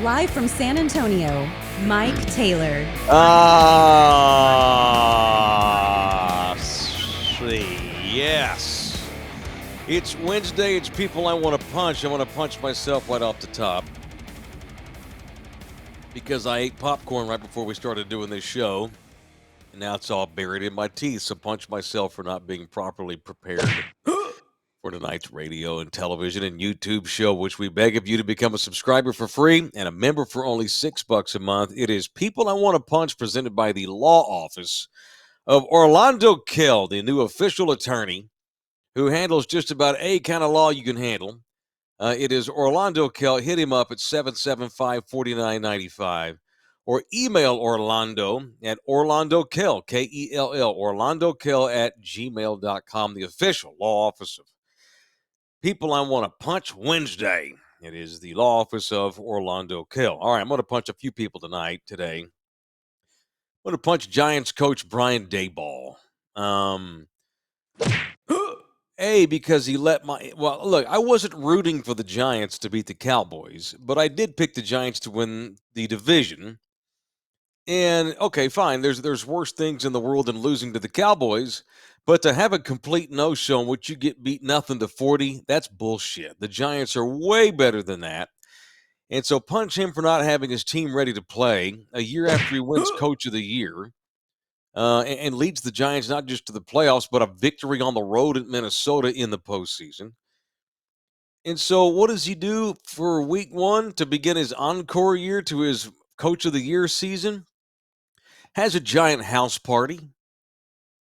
Live from San Antonio, Mike Taylor. Yes. It's Wednesday. It's people I want to punch. I want to punch myself right off the top because I ate popcorn right before we started doing this show. And now it's all buried in my teeth. So punch myself for not being properly prepared for tonight's radio and television and YouTube show, which we beg of you to become a subscriber for free and a member for only $6 a month. It is People I Want to Punch, presented by the law office of Orlando Kell, the new official attorney who handles just about any kind of law you can handle. It is Orlando Kell. Hit him up at 775-4995 or email Orlando at Orlando Kell, K-E-L-L, Orlando Kell at gmail.com, the official law office of People I Want to Punch Wednesday. It is the law office of Orlando Kell. All right, I'm going to punch a few people today. I'm going to punch Giants coach Brian Daboll. Because he let look, I wasn't rooting for the Giants to beat the Cowboys, but I did pick the Giants to win the division. And okay, fine, there's worse things in the world than losing to the Cowboys, but to have a complete no-show in which you get beat nothing to 40, that's bullshit. The Giants are way better than that. And so punch him for not having his team ready to play a year after he wins Coach of the Year. And leads the Giants not just to the playoffs, but a victory on the road at Minnesota in the postseason. And so what does he do for week one to begin his encore year to his Coach of the Year season? Has a giant house party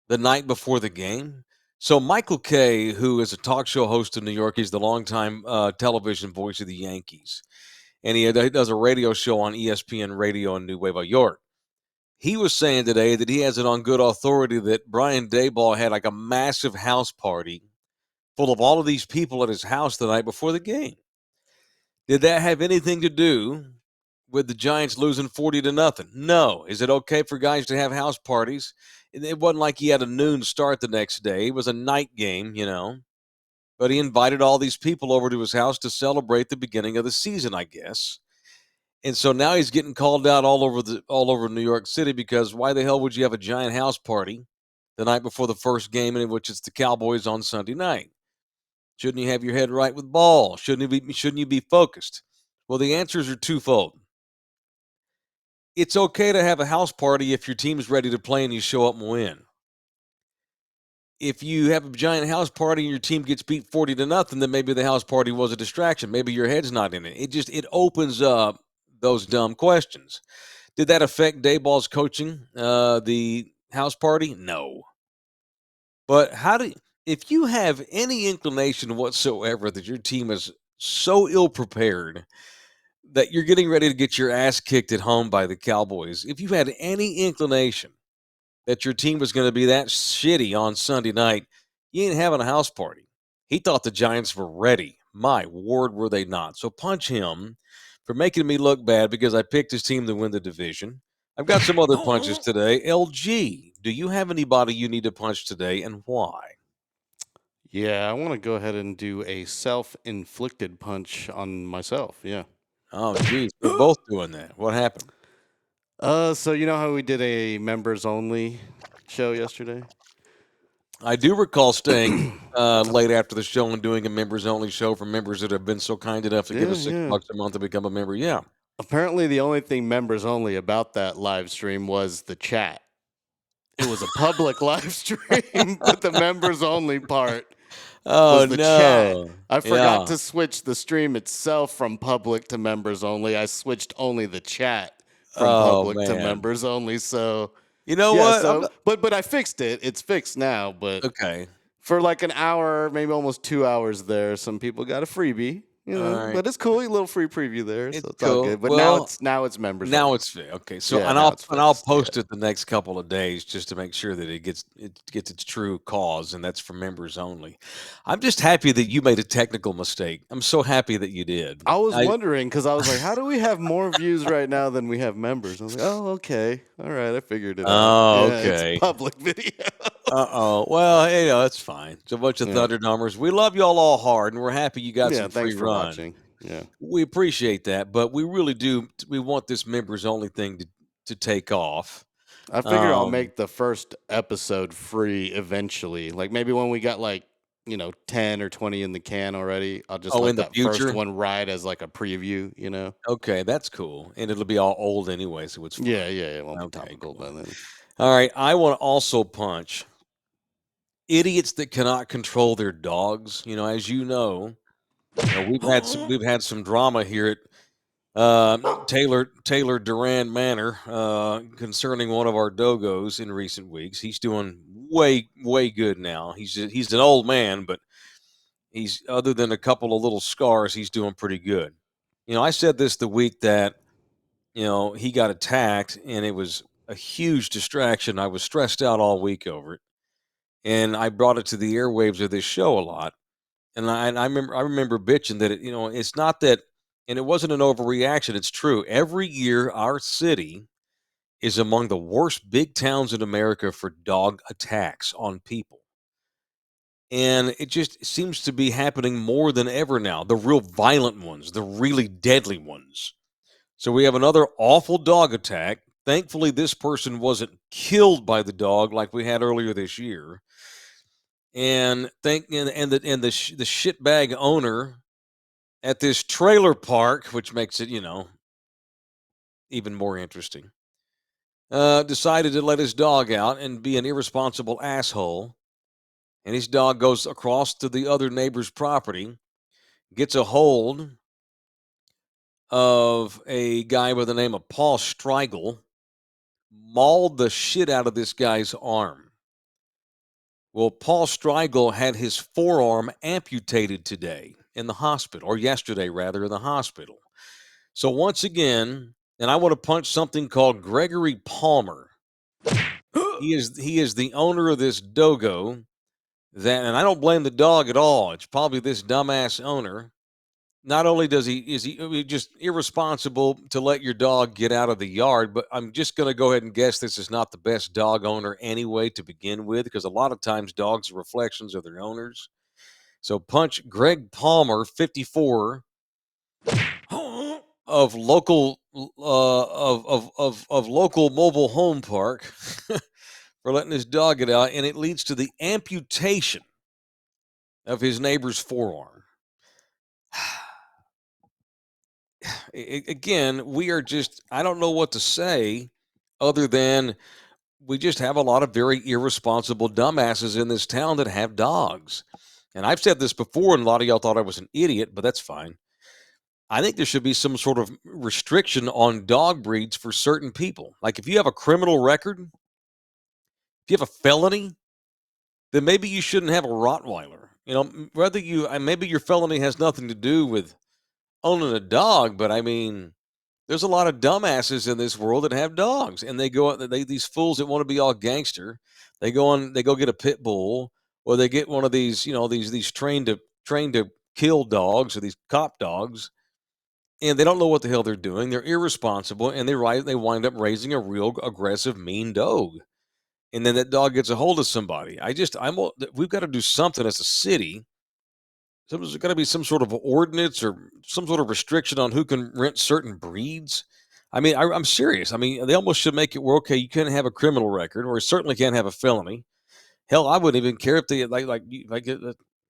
the night before the game. So Michael Kay, who is a talk show host in New York, he's the longtime television voice of the Yankees. And he does a radio show on ESPN Radio in Nueva York. He was saying today that he has it on good authority that Brian Daboll had like a massive house party full of all of these people at his house the night before the game. Did that have anything to do with the Giants losing 40-0? No. Is it okay for guys to have house parties? It wasn't like he had a noon start the next day. It was a night game, But he invited all these people over to his house to celebrate the beginning of the season, I guess. And so now he's getting called out all over New York City because why the hell would you have a giant house party the night before the first game, in which it's the Cowboys on Sunday night? Shouldn't you have your head right with ball? Shouldn't you be focused? Well, the answers are twofold. It's okay to have a house party if your team is ready to play and you show up and win. If you have a giant house party and your team gets beat 40-0, then maybe the house party was a distraction. Maybe your head's not in it. It opens up those dumb questions. Did that affect Daboll's coaching, the house party? No. But if you have any inclination whatsoever that your team is so ill-prepared that you're getting ready to get your ass kicked at home by the Cowboys, if you had any inclination that your team was going to be that shitty on Sunday night, you ain't having a house party. He thought the Giants were ready. My word, were they not. So punch him for making me look bad because I picked his team to win the division. I've got some other punches today. LG, do you have anybody you need to punch today, and why? Yeah, I want to go ahead and do a self-inflicted punch on myself. Yeah. Oh, geez. We're both doing that. What happened? So you know how we did a members-only show yesterday? I do recall staying late after the show and doing a members-only show for members that have been so kind enough to give us $6 a month to become a member. Yeah. Apparently, the only thing members-only about that live stream was the chat. It was a public live stream, but the members-only part was the chat. I forgot to switch the stream itself from public to members-only. I switched only the chat from public to members only. So you know what? So, but I fixed it. It's fixed now. But okay, for like an hour, maybe almost 2 hours there, some people got a freebie. Right. But it's cool. A little free preview there. It's so it's cool. all good. But now it's members. Now only. it's okay. So Yeah, I'll post it the next couple of days just to make sure that it gets its true cause, and that's for members only. I'm just happy that you made a technical mistake. I'm so happy that you did. I was wondering because I was like, how do we have more views right now than we have members? I was like, oh, okay, all right, I figured it out. Oh, okay. It's public video. Well, that's fine. It's a bunch of Thunderdomers. We love y'all all hard, and we're happy you got some free thanks for run. watching. Yeah. we appreciate that, but we really do. We want this members only thing to take off. I figure I'll make the first episode free eventually. Like maybe when we got 10 or 20 in the can already, I'll just In let the that first future. one ride as like a preview. Okay, that's cool, and it'll be all old anyway, so it's fine. Yeah, it won't be Okay, topical cool. by then. All right, I want to also punch idiots that cannot control their dogs. As we've had some drama here at Taylor Duran Manor concerning one of our dogos in recent weeks. He's doing way good now. He's an old man, but he's, other than a couple of little scars, he's doing pretty good. I said this the week that he got attacked, and it was a huge distraction. I was stressed out all week over it, and I brought it to the airwaves of this show a lot. And I remember bitching that it's not that, and it wasn't an overreaction. It's true. Every year, our city is among the worst big towns in America for dog attacks on people, and it just seems to be happening more than ever now. The real violent ones, the really deadly ones. So we have another awful dog attack. Thankfully, this person wasn't killed by the dog like we had earlier this year. And the shitbag owner at this trailer park, which makes it, even more interesting, decided to let his dog out and be an irresponsible asshole. And his dog goes across to the other neighbor's property, gets a hold of a guy by the name of Paul Streigel, mauled the shit out of this guy's arm. Well, Paul Streigel had his forearm amputated today in the hospital, or yesterday rather, in the hospital. So once again, and I want to punch something called Gregory Palmer. He is the owner of this dogo and I don't blame the dog at all. It's probably this dumbass owner. Not only is he just irresponsible to let your dog get out of the yard, but I'm just going to go ahead and guess this is not the best dog owner anyway to begin with, because a lot of times dogs are reflections of their owners. So punch Greg Palmer, 54, of local of local mobile home park for letting his dog get out, and it leads to the amputation of his neighbor's forearm. Again, we are just, I don't know what to say other than we just have a lot of very irresponsible dumbasses in this town that have dogs. And I've said this before, and a lot of y'all thought I was an idiot, but that's fine. I think there should be some sort of restriction on dog breeds for certain people. Like if you have a criminal record, if you have a felony, then maybe you shouldn't have a Rottweiler. Whether maybe your felony has nothing to do with owning a dog, but I mean, there's a lot of dumbasses in this world that have dogs, and these fools that want to be all gangster, they go get a pit bull, or they get one of these, these trained to kill dogs, or these cop dogs, and they don't know what the hell they're doing. They're irresponsible, and they wind up raising a real aggressive, mean dog, and then that dog gets a hold of somebody. We've got to do something as a city. There's got to be some sort of ordinance or some sort of restriction on who can rent certain breeds. I mean, I'm serious. I mean, they almost should make it where, okay, you can't have a criminal record, or you certainly can't have a felony. Hell, I wouldn't even care if they I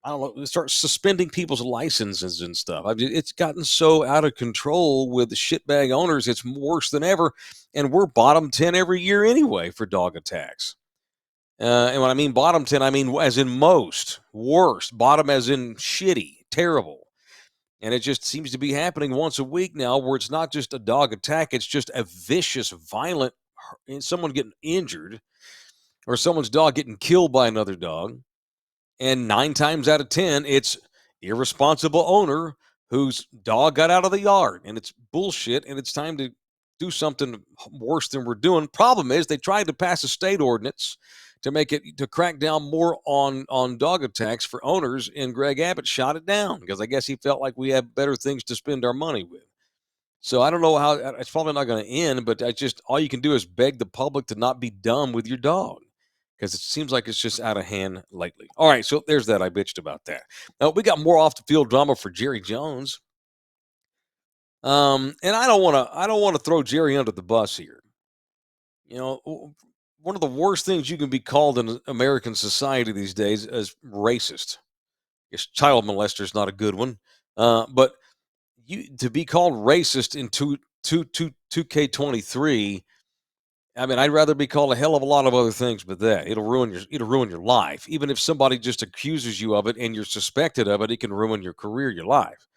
don't know, start suspending people's licenses and stuff. It's gotten so out of control with the shitbag owners. It's worse than ever, and we're bottom 10 every year anyway for dog attacks. And when I mean bottom 10, I mean as in most, worst, bottom as in shitty, terrible. And it just seems to be happening once a week now, where it's not just a dog attack, it's just a vicious, violent, someone getting injured or someone's dog getting killed by another dog. And 9 times out of 10, it's irresponsible owner whose dog got out of the yard. And it's bullshit, and it's time to do something worse than we're doing. Problem is, they tried to pass a state ordinance to crack down more on dog attacks for owners, and Greg Abbott shot it down because I guess he felt like we have better things to spend our money with. So I don't know how it's probably not going to end, but all you can do is beg the public to not be dumb with your dog, because it seems like it's just out of hand lately. All right, so there's that. I bitched about that. Now we got more off the field drama for Jerry Jones. And I don't want to throw Jerry under the bus here. You know, one of the worst things you can be called in American society these days is racist. I guess child molester is not a good one, but to be called racist in 2K23. I mean, I'd rather be called a hell of a lot of other things, but that it'll ruin your life. Even if somebody just accuses you of it and you're suspected of it, it can ruin your career, your life.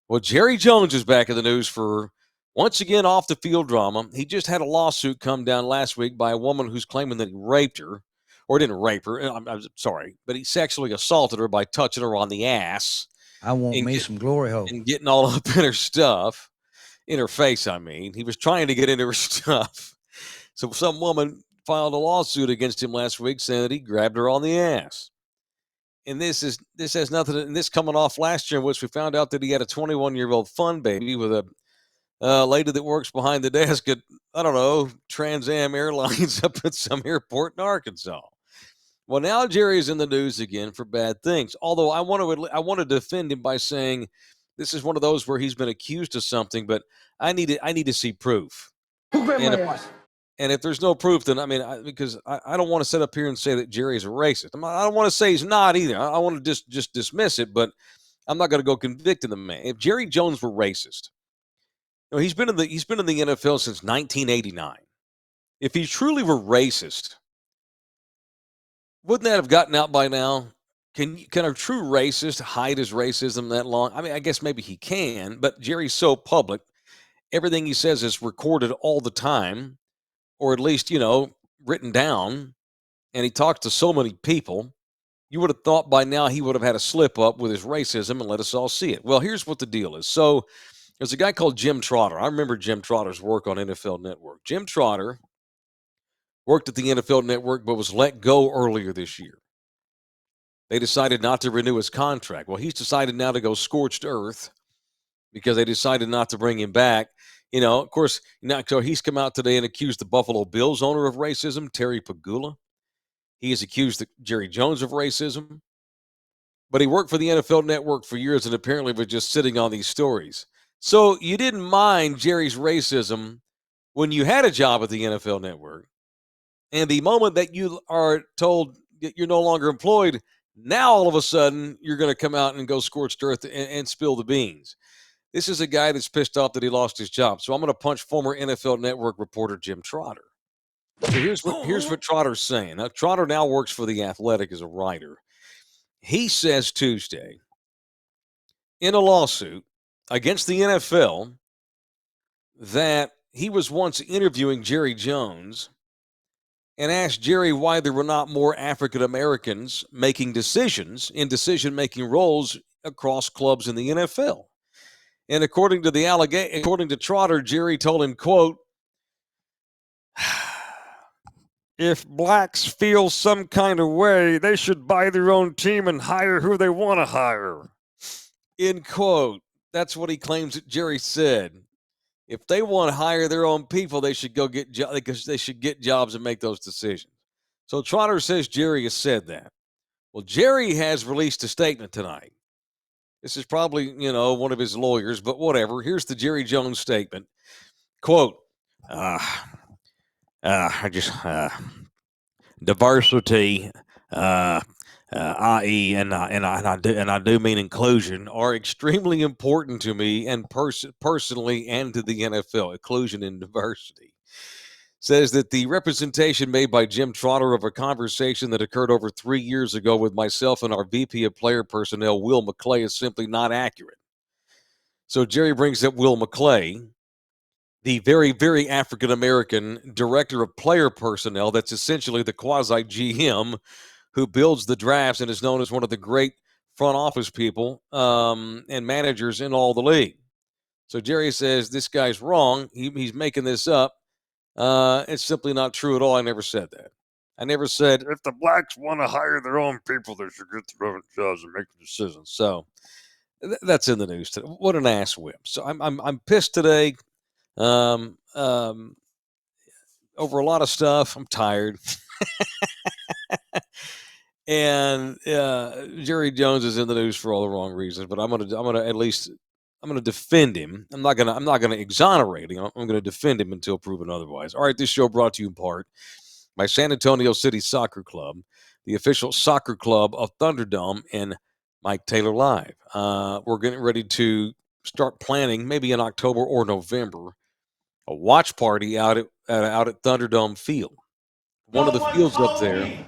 Well, Jerry Jones is back in the news for once again off the field drama. He just had a lawsuit come down last week by a woman who's claiming that he raped her, or didn't rape her. I'm sorry, but he sexually assaulted her by touching her on the ass. I want me some glory hole and getting all up in her stuff, in her face. I mean, he was trying to get into her stuff. So some woman filed a lawsuit against him last week saying that he grabbed her on the ass. And this has nothing. And this coming off last year, in which we found out that he had a 21-year-old fun baby with a lady that works behind the desk at, I don't know, Trans Am Airlines up at some airport in Arkansas. Well, now Jerry is in the news again for bad things. Although I want to defend him by saying this is one of those where he's been accused of something, but I need to see proof. And if there's no proof, then because I don't want to sit up here and say that Jerry's a racist. I don't want to say he's not either. I want to just dismiss it, but I'm not going to go convicting the man. If Jerry Jones were racist, he's been in the NFL since 1989. If he truly were racist, wouldn't that have gotten out by now? Can a true racist hide his racism that long? I mean, I guess maybe he can, but Jerry's so public, everything he says is recorded all the time. Or at least, written down, and he talks to so many people, you would have thought by now he would have had a slip up with his racism and let us all see it. Well, here's what the deal is. So there's a guy called Jim Trotter. I remember Jim Trotter's work on NFL Network. Jim Trotter worked at the NFL Network but was let go earlier this year. They decided not to renew his contract. Well, he's decided now to go scorched earth because they decided not to bring him back. Of course, now so he's come out today and accused the Buffalo Bills owner of racism, Terry Pagula. He has accused Jerry Jones of racism. But he worked for the NFL Network for years and apparently was just sitting on these stories. So you didn't mind Jerry's racism when you had a job at the NFL Network. And the moment that you are told that you're no longer employed, now all of a sudden you're going to come out and go scorched earth and spill the beans. This is a guy that's pissed off that he lost his job. So I'm going to punch former NFL Network reporter Jim Trotter. So here's what Trotter's saying. Now, Trotter now works for The Athletic as a writer. He says Tuesday, in a lawsuit against the NFL, that he was once interviewing Jerry Jones and asked Jerry why there were not more African Americans making decisions in decision-making roles across clubs in the NFL. And according to Trotter, Jerry told him, quote, "If blacks feel some kind of way, they should buy their own team and hire who they want to hire." End quote. That's what he claims that Jerry said. If they want to hire their own people, they should go get jobs because they should get jobs and make those decisions. So Trotter says Jerry has said that. Well, Jerry has released a statement tonight. This is probably, one of his lawyers, but whatever. Here's the Jerry Jones statement. Quote, diversity, i.e., and I do mean inclusion, are extremely important to me and personally and to the NFL. Inclusion and diversity. Says that the representation made by Jim Trotter of a conversation that occurred over 3 years ago with myself and our VP of Player Personnel, Will McClay, is simply not accurate. So Jerry brings up Will McClay, the very, very African-American director of player personnel. That's essentially the quasi-GM who builds the drafts and is known as one of the great front office people and managers in all the league. So Jerry says this guy's wrong. He's making this up. It's simply not true at all. I never said that. I never said if the blacks want to hire their own people, they should get their own jobs and make the decisions. So that's in the news today. What an ass whip. So I'm pissed today. Over a lot of stuff. I'm tired. And Jerry Jones is in the news for all the wrong reasons, but I'm gonna gonna defend him. I'm not gonna exonerate him. I'm gonna defend him until proven otherwise. All right, this show brought to you in part by San Antonio City Soccer Club, the official soccer club of Thunderdome and Mike Taylor Live. We're getting ready to start planning, maybe in October or November, a watch party out at Thunderdome Field. One of the fields up there.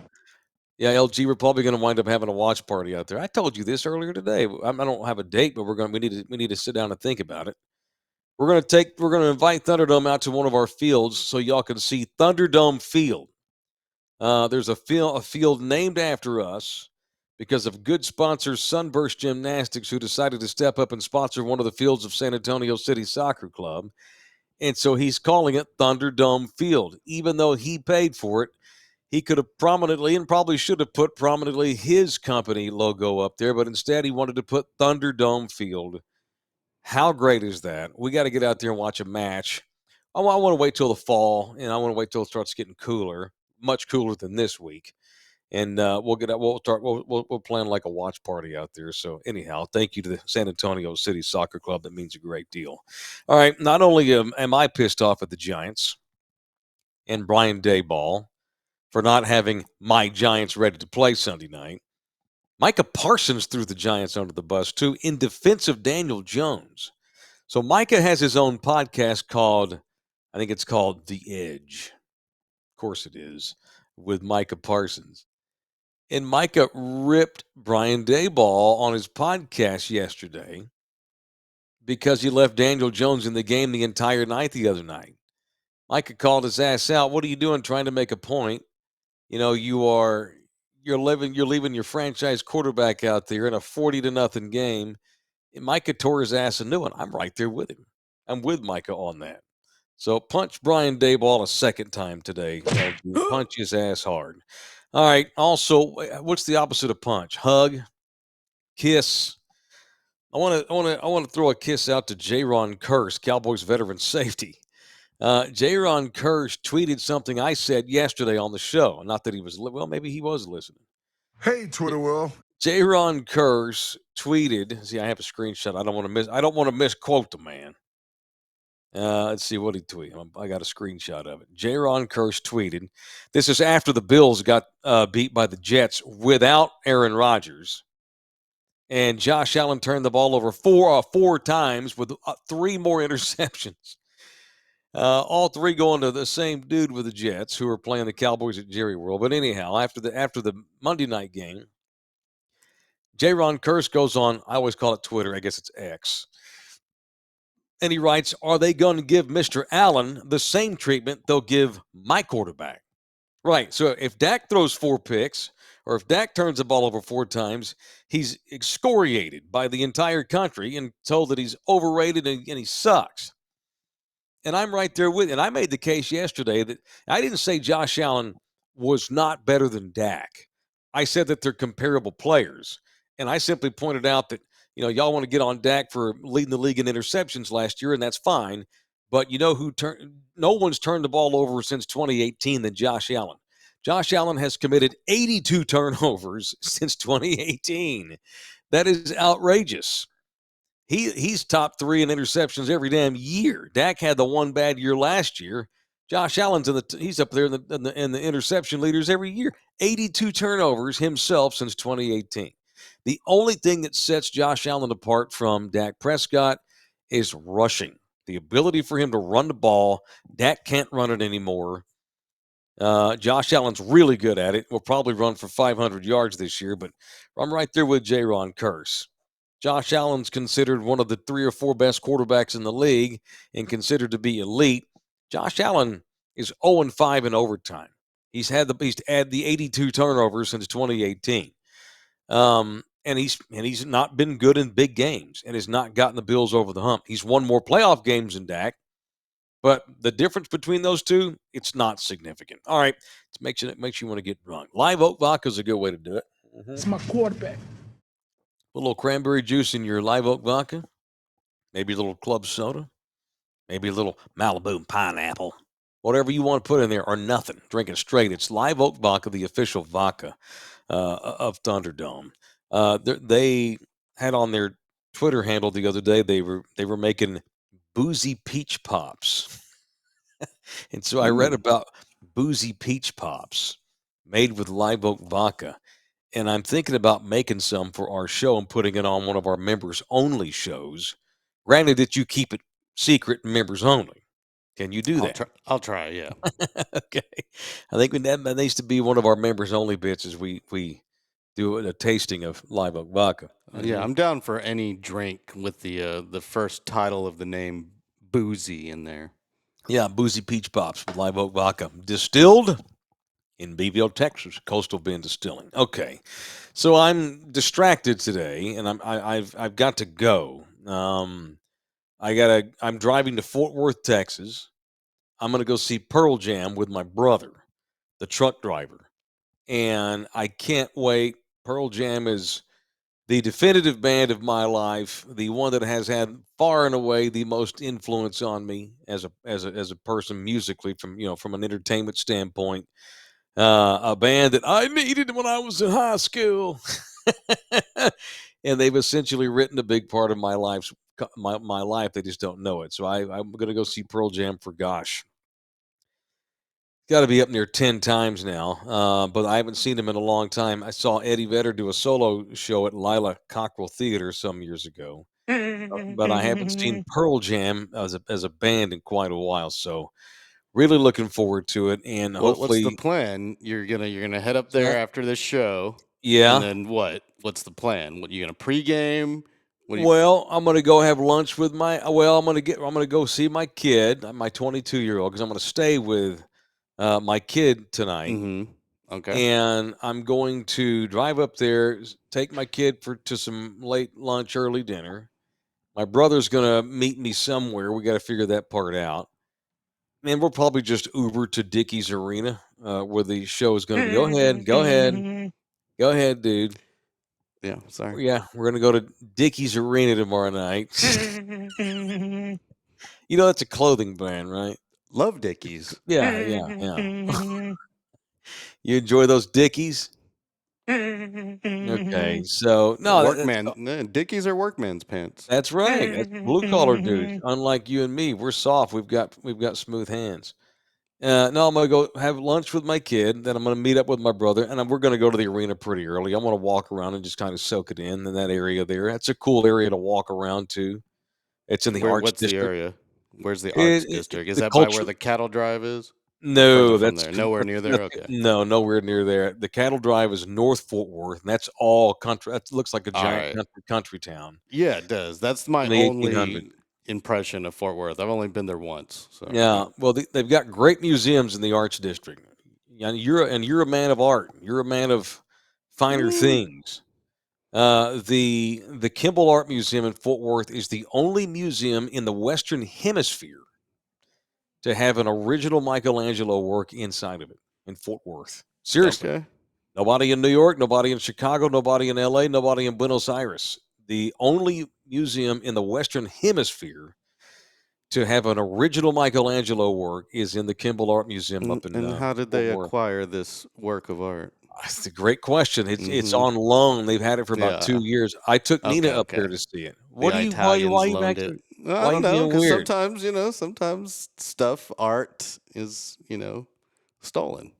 Yeah, LG, we're probably going to wind up having a watch party out there. I told you this earlier today. I don't have a date, but we need to sit down and think about it. We're going to invite Thunderdome out to one of our fields so y'all can see Thunderdome Field. There's a field named after us because of good sponsor Sunburst Gymnastics, who decided to step up and sponsor one of the fields of San Antonio City Soccer Club. And so he's calling it Thunderdome Field. Even though he paid for it, he could have prominently and probably should have put prominently his company logo up there, but instead he wanted to put Thunderdome Field. How great is that? We got to get out there and watch a match. I want to wait till the fall, and I want to wait till it starts getting cooler, much cooler than this week. And we'll plan like a watch party out there. So anyhow, thank you to the San Antonio City Soccer Club. That means a great deal. All right, not only am I pissed off at the Giants and Brian Daboll for not having my Giants ready to play Sunday night, Micah Parsons threw the Giants under the bus too in defense of Daniel Jones. So Micah has his own podcast called, I think it's called The Edge. Of course it is, with Micah Parsons. And Micah ripped Brian Daboll on his podcast yesterday because he left Daniel Jones in the game the entire night the other night. Micah called his ass out. What are you doing trying to make a point? You know, you're leaving your franchise quarterback out there in a 40-0 game. And Micah tore his ass a new one. I'm right there with him. I'm with Micah on that. So punch Brian Daboll a second time today. Punch his ass hard. All right. Also, what's the opposite of punch? Hug, kiss. I want to throw a kiss out to Jayron Curse, Cowboys veteran safety. Jayron Curse tweeted something I said yesterday on the show. Not that he was, well, maybe he was listening. Hey, Twitter world. Jayron Curse tweeted. See, I have a screenshot. I don't want to misquote the man. Let's see what he tweeted. I got a screenshot of it. Jayron Curse tweeted. This is after the Bills got beat by the Jets without Aaron Rodgers. And Josh Allen turned the ball over four times with 3 more interceptions. All 3 going to the same dude with the Jets, who are playing the Cowboys at Jerry World. But anyhow, after the Monday night game, Jayron Curse goes on, I always call it Twitter, I guess it's X. And he writes, are they going to give Mr. Allen the same treatment they'll give my quarterback? Right. So if Dak throws 4 picks, or if Dak turns the ball over 4 times, he's excoriated by the entire country and told that he's overrated and he sucks. And I'm right there with you. And I made the case yesterday that I didn't say Josh Allen was not better than Dak. I said that they're comparable players. And I simply pointed out that, y'all want to get on Dak for leading the league in interceptions last year, and that's fine. But no one's turned the ball over since 2018 than Josh Allen. Josh Allen has committed 82 turnovers since 2018. That is outrageous. He's top 3 in interceptions every damn year. Dak had the one bad year last year. Josh Allen's he's up there in the interception leaders every year. 82 turnovers himself since 2018. The only thing that sets Josh Allen apart from Dak Prescott is rushing. The ability for him to run the ball. Dak can't run it anymore. Josh Allen's really good at it. Will probably run for 500 yards this year, but I'm right there with Jayron Curse. Josh Allen's considered one of the 3 or 4 best quarterbacks in the league and considered to be elite. Josh Allen is 0-5 in overtime. He's had the 82 turnovers since 2018. And he's not been good in big games and has not gotten the Bills over the hump. He's won more playoff games than Dak, but the difference between those two, it's not significant. All right, it makes you want to get drunk. Live Oak Vodka is a good way to do it. Mm-hmm. It's my quarterback. Put a little cranberry juice in your Live Oak Vodka, maybe a little club soda, maybe a little Malibu pineapple, whatever you want to put in there, or nothing. Drink it straight. It's Live Oak Vodka, the official vodka of Thunderdome. They had on their Twitter handle the other day. They were making boozy peach pops, and so I read about boozy peach pops made with live oak vodka. And I'm thinking about making some for our show and putting it on one of our members only shows. Granted that you keep it secret and members only. Can you do that? I'll try. Yeah. Okay. I think that needs to be one of our members only bits is we do a tasting of live oak vodka. Yeah, I'm down for any drink with the first title of the name boozy in there. Yeah, boozy peach pops with live oak vodka. Distilled in Beeville, Texas, Coastal Bend Distilling. Okay. So I'm distracted today and I've got to go. I'm driving to Fort Worth, Texas. I'm going to go see Pearl Jam with my brother, the truck driver. And I can't wait. Pearl Jam is the definitive band of my life, the one that has had far and away the most influence on me as a person musically from an entertainment standpoint. A band that I needed when I was in high school. And they've essentially written a big part of my life. They just don't know it. So I'm going to go see Pearl Jam for, gosh, got to be up near 10 times now, but I haven't seen him in a long time. I saw Eddie Vedder do a solo show at Lila Cockrell Theater some years ago, but I haven't seen Pearl Jam as a band in quite a while. So really looking forward to it, and What's the hopefully, plan? You're gonna head up there after this show, and yeah. then what? What's the plan? What you gonna pregame? Well, I'm gonna go have lunch with I'm gonna go see my kid, my 22-year-old, because I'm gonna stay with my kid tonight. Mm-hmm. Okay. And I'm going to drive up there, take my kid to some late lunch, early dinner. My brother's going to meet me somewhere. We got to figure that part out. And we'll probably just Uber to Dickies Arena, where the show is going to be. Go ahead, dude. Yeah, sorry. Yeah, we're going to go to Dickies Arena tomorrow night. That's a clothing brand, right? Love Dickies. Yeah. You enjoy those Dickies? Okay, so no, Dickies are workman's pants. that's right. That's blue collar dudes. Unlike you and me, we're soft. We've got smooth hands. No, I'm gonna go have lunch with my kid. Then I'm gonna meet up with my brother, and we're gonna go to the arena pretty early. I want to walk around and just kind of soak it in that area there. That's a cool area to walk around to. It's in the arts What's the district. area? Where's the arts It, district? Is the that by culture. where the cattle drive is? No, From there. Nowhere near there. Okay. No, nowhere near there. The cattle drive is North Fort Worth, and that's all country. That looks like a giant country town. Yeah, it does. That's my In the 1800s. only impression of Fort Worth. I've only been there once. So Yeah, well, they've got great museums in the arts district. And you're a man of art. You're a man of finer things. The Kimball Art Museum in Fort Worth is the only museum in the Western Hemisphere to have an original Michelangelo work inside of it in Fort Worth. Seriously. Okay. Nobody in New York, nobody in Chicago, nobody in LA, nobody in Buenos Aires. The only museum in the Western Hemisphere to have an original Michelangelo work is in the Kimball Art Museum up in And how did they Fort Worth. acquire this work of art? That's a great question. It's on loan. They've had it for about 2 years. I took Nina up there to see it. What The do you? Italians Why you loaned acting? it. Why I don't you know, being because weird? sometimes art is stolen.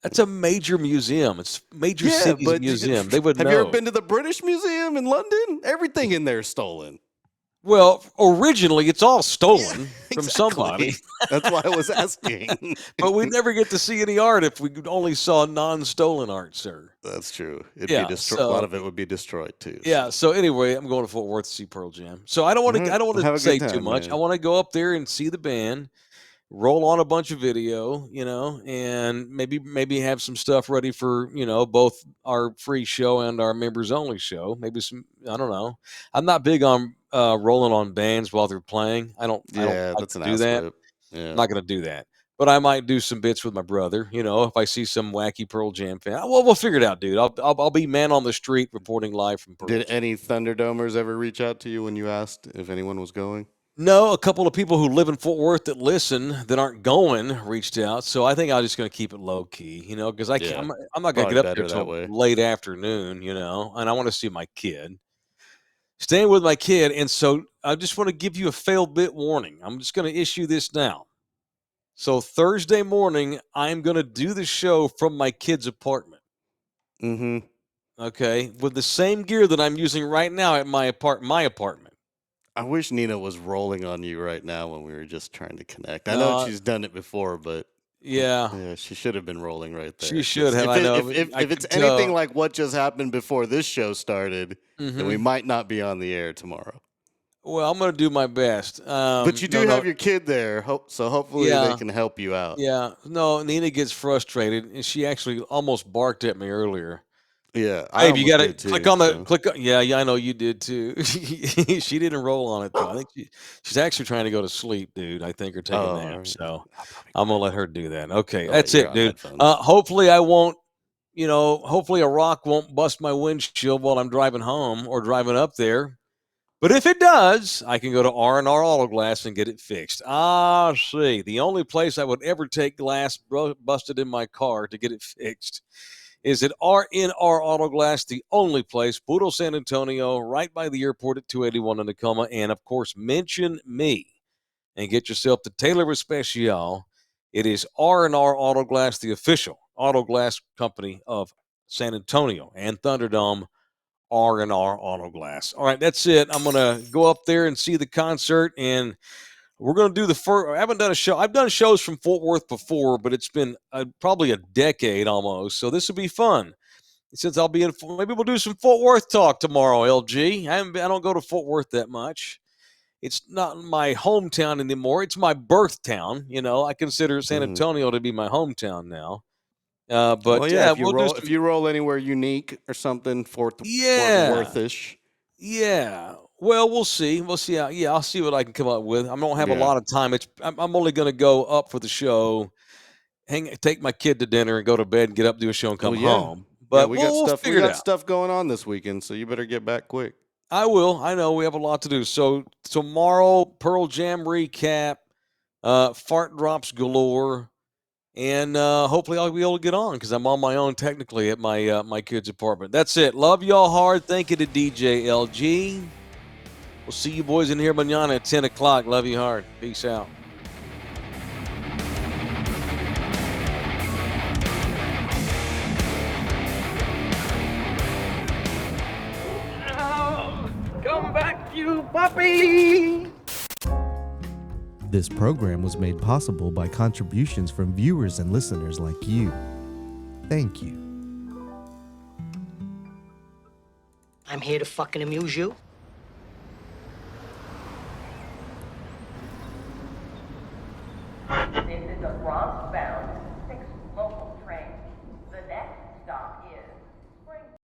That's a major museum. It's major Yeah, cities but museum. They would have know. you ever been to the British Museum in London? Everything in there is stolen. Well, originally it's all stolen from somebody. That's why I was asking. But we never get to see any art if we only saw non-stolen art, sir. That's true. Yeah, a lot of it would be destroyed too. Yeah. So anyway, I'm going to Fort Worth to see Pearl Jam. So I don't want to. I don't want Have to a say good too time, much. man. I want to go up there and see the band, roll on a bunch of video, and maybe have some stuff ready for both our free show and our members only show. Maybe some. I don't know. I'm not big on rolling on bands while they're playing. I don't like that's to an do ass that. whip. Yeah. I'm not going to do that. But I might do some bits with my brother. If I see some wacky Pearl Jam fan, well, we'll figure it out, dude. I'll be man on the street reporting live from Pearl Did Jam. any Thunderdomers ever reach out to you when you asked if anyone was going? No, a couple of people who live in Fort Worth that listen that aren't going reached out. So I think I'm just going to keep it low key, because I'm not going to Probably get up better there that till way. late afternoon, and I want to see my kid. staying with my kid. And so I just want to give you a fail bit warning. I'm just going to issue this now. So Thursday morning, I'm going to do the show from my kid's apartment. Mm-hmm. Okay, with the same gear that I'm using right now at my apartment. I wish Nina was rolling on you right now when we were just trying to connect. I know she's done it before, but yeah, she should have been rolling right there. She should have. I know. If it's anything like what just happened before this show started, then we might not be on the air tomorrow. Well, I'm going to do my best. But you do have your kid there, so hopefully they can help you out. Yeah. No, Nina gets frustrated, and she actually almost barked at me earlier. Yeah, Hey, you got to click on the click. Yeah, I know you did too. She didn't roll on it though. I think she's actually trying to go to sleep, dude. I think or take a nap. So I'm gonna let her do that. Okay, that's it, dude. Hopefully I won't. Hopefully a rock won't bust my windshield while I'm driving home or driving up there. But if it does, I can go to R&R Auto Glass and get it fixed. See, the only place I would ever take glass busted in my car to get it fixed is at R&R Auto Glass, the only place, Puro, San Antonio, right by the airport at 281 in Tacoma. And, of course, mention me and get yourself the Taylor Especial. It is R&R Auto Glass, the official auto glass company of San Antonio and Thunderdome. R&R Auto Glass. All right, that's it. I'm going to go up there and see the concert, and we're going to do the first. I haven't done a show. I've done shows from Fort Worth before, but it's been probably a decade almost, so this will be fun. Since I'll be in, maybe we'll do some Fort Worth talk tomorrow, LG. I don't go to Fort Worth that much. It's not my hometown anymore. It's my birth town. I consider San Antonio to be my hometown now. But if you roll anywhere unique or something, Fort Worthish. Yeah. Well, we'll see. We'll see. I'll see what I can come up with. I don't have a lot of time. I'm only going to go up for the show, take my kid to dinner, and go to bed, and get up, do a show, and come home. But we got stuff going on this weekend, so you better get back quick. I will. I know we have a lot to do. So tomorrow, Pearl Jam recap, fart drops galore. And hopefully I'll be able to get on because I'm on my own technically at my kid's apartment. That's it. Love y'all hard. Thank you to DJ LG. We'll see you boys in here mañana at 10 o'clock. Love you hard. Peace out. Come back, you puppy! This program was made possible by contributions from viewers and listeners like you. Thank you. I'm here to fucking amuse you. This is a Bronx-bound 6 local train. The next stop is